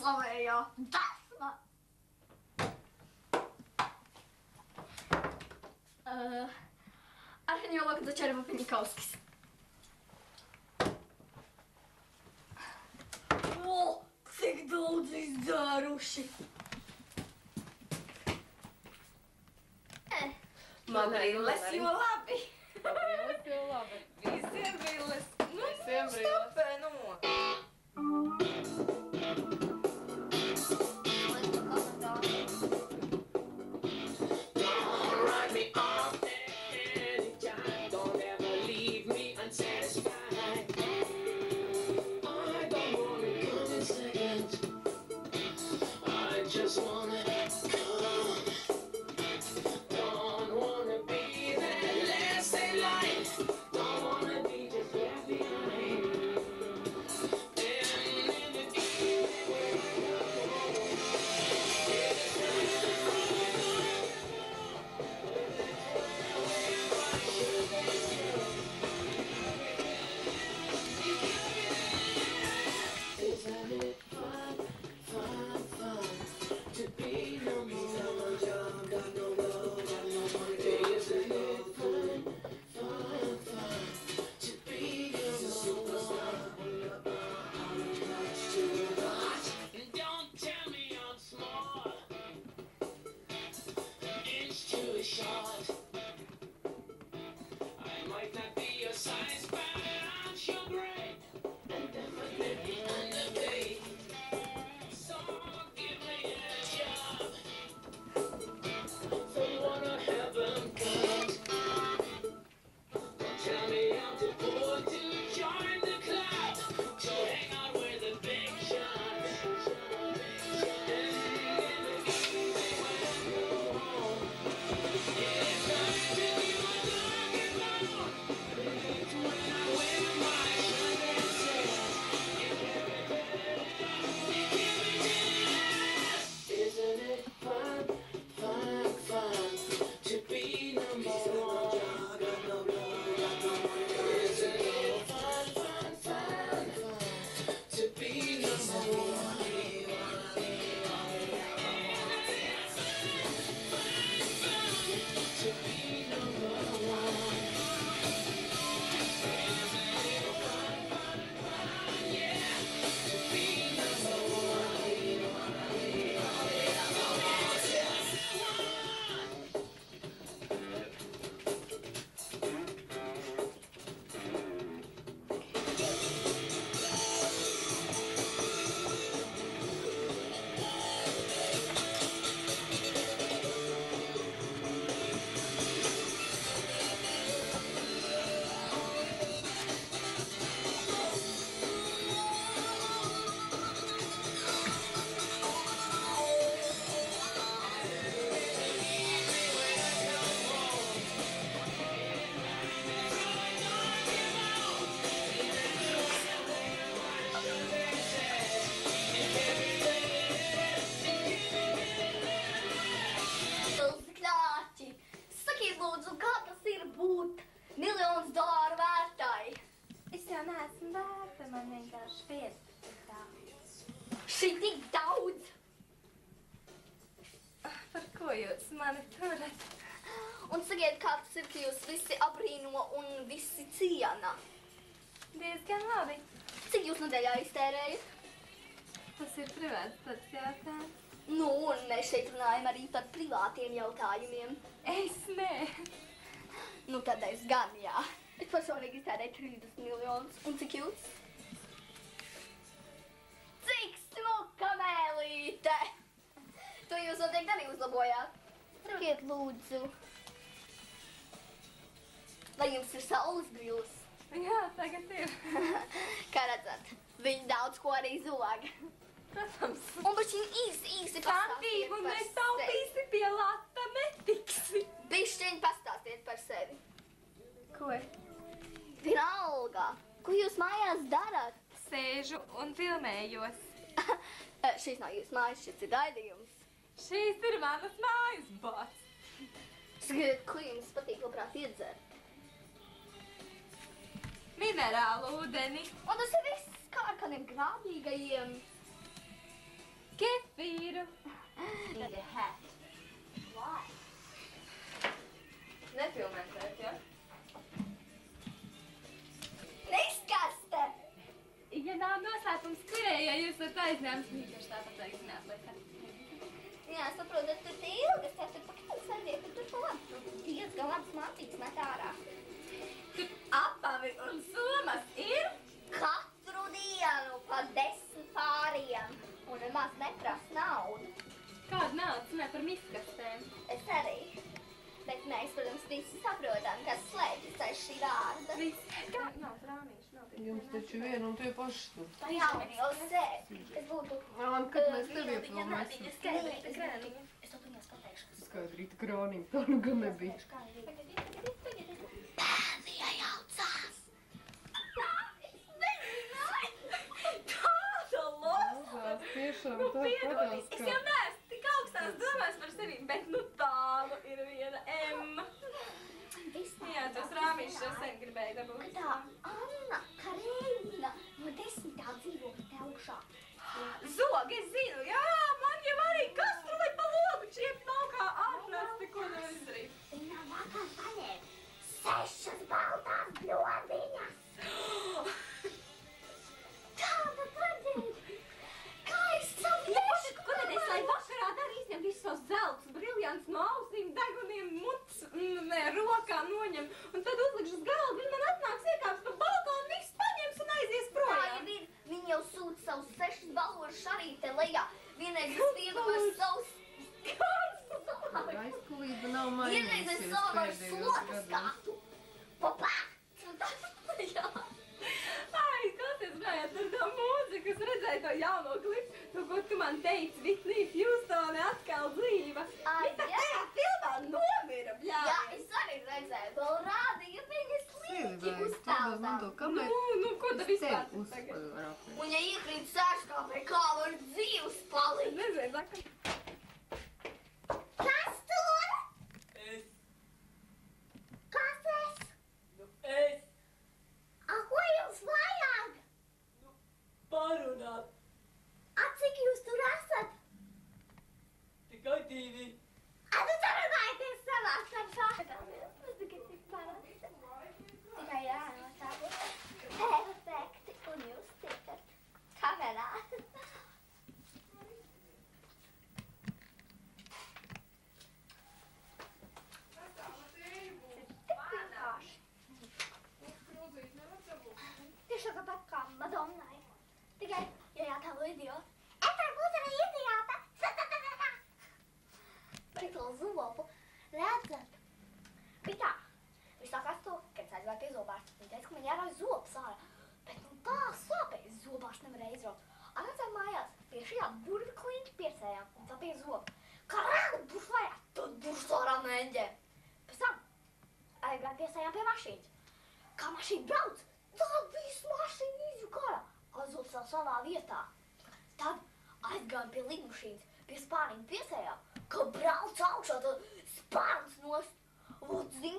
slavējā dasma. Arheņolog Dačerva Piņikauskis. O, cik daudz izdzēruši. Man Brilles jo labi. Brilles jo labi. Visiem brilles. Visiem brilles. Stopē, nu. Šī tik daudz! Par ko jūs mani turat? Un sakiet, kā tas ir, ka jūs visi abrīno un visi ciena? Diezgan labi. Cik jūs nedēļā iztērējat? Tas ir privāts pats jautājums. Nu, un mēs šeit runājam arī par privātiem jautājumiem. Es nē. Nu, tad es gan, jā. Es personīgi iztērēju 30 miljonus. Un cik jūs? Cik smuka mēlīte! To jūs noteikti arī uzlabojāt. Sakiet, lūdzu. Vai jums ir saules brilles? Jā, tagad ir. Kā redzat, viņi daudz ko arī zog. Protams. Un bišķiņ īsi pastāstiet un par mēs taupīsi pie lata netiksi. Bišķiņ pastāstiet par sevi. Ko? Vienalga. Ko jūs mājās darat? Sēžu un filmējos. Šīs nav jūsu mājas, šis ir raidījums. Šīs ir manas mājas, bots. Sakiet, ko jums patīk labprāt iedzert? Minerālu ūdeni. Un tas ir viss kā ar kādiem grābīgajiem. Kefīru. Need a hat. Why? Nefilmēsiet, ja? Neizkaste! Ja nav noslēpums kurējai, jūs varat aizņēmas mīļoši tāpat aicināt, lai kā. Jā, saprotu, tu te ilgas, tev tur pakāpes sēdēja, ka tur pa labi. Diezgan labas mācības met ārā. Tur apavi un somas ir? Katru dienu pa 10 pāriem. Un nemaz neprasa naudu. Kāda naudas ne par miskastēm? Es arī. Bet mēs, protams, visi saprotam, kas slēpjas aiz šī vārda. Viss. Kā? Nav rāmīši, nav tik. Jums taču vien un tie paši tur. Jā, un jau sēd. Es būtu... Kad mēs tev iepilmēsim? Skaidrīta krāniņa. Es to viņas pateikšu. Skaidrīta krāniņa, tā nu gan nebija. Bērni iejaucās. Tā, es nezināju. Tāda Lozās tiešām tā padās, Es jau neesmu tik augstās domās par sevi, bet nu tālu ir viena M. Jā, tos rāmīšus jau sen gribēju dabūt. Tā Anna Kareņina no 10. dzīvo te augšā. Zog, es zinu, jā, man jau arī kastruli pa logu čiep nav kā ārprāts, neko nevar izdarīt. Viņa vakar paņēma 6 baltās bļodiņas. Tāda traģēdija. Kā es savu nešu? Ko tad es lai vakarā daru izņem visus tos zeltus, briljants no ausīm, deguniem, muts, rokā noņem, un tad uzlikšu uz galdu, viņi man atnāks iekāps pa balkonu, viss paņems un aizies Tā projām. jau ir. Viņi jau sūta savus 6 balošus arī te lejā. Vienreiz es piedalījos savus... Aizkulība nav Vienreiz mainījusies es savu pēdējos slotas gados. skatu. Papāk! Jā. Ai, klausies, gājāt ar to mūziku, es redzēju to jauno klipu, to, ko tu man teici, Whitney Houstone atkal dzīva. Ai, Viņa jā. tajā filmā nomira, bļā. Jā, es arī redzēju. Vēl rādīja viņas Sevi līķi vajag, uz stādās man to tādām. kameru. Nu, ko tu vispār Sevi tagad? uzvar apēst. Un ja iekrīt sērskāpē, kā var dzīvs palikt? Nezinu, saka. Kas tur? Es. Kas es? Nu, es. A, ko jums vajag? Parunāt. A, cik jūs tur esat? Tikai 2. A, tu sarunājieties savā starpā. Tas tikai tik parasti. Tikai jānotābu. Perfekti. Un jūs tikat kamerā. Tieši tāpat kā Madonnai. Tikai, ja jātēlo idiota. Es varu būt arī idiota. Bet to zobu redzat. Bija tā. Viņš sākās to, kad es aizgāju pie zobārsta. Viņa teica, ka man jārauj zobs ārā. Bet nu tā sāpēja, zobārsts nevarēja izraut. Atnācām mājās, pie šajā durvju kliņķa piesējām un tā bija zoba. Kā rāda burš vaļā, tad burš ārā mēģē. Pēc tam aizgāju piesējām pie mašīnas. Kā mašīna brauc, tā visu mašīnu izjuka ārā. Aizot savā vietā. Tad aizgāju pie lidmašīnas, pie spārniņa piesējām. Kā brauc augšā, tad spārns nost. Vot, zin,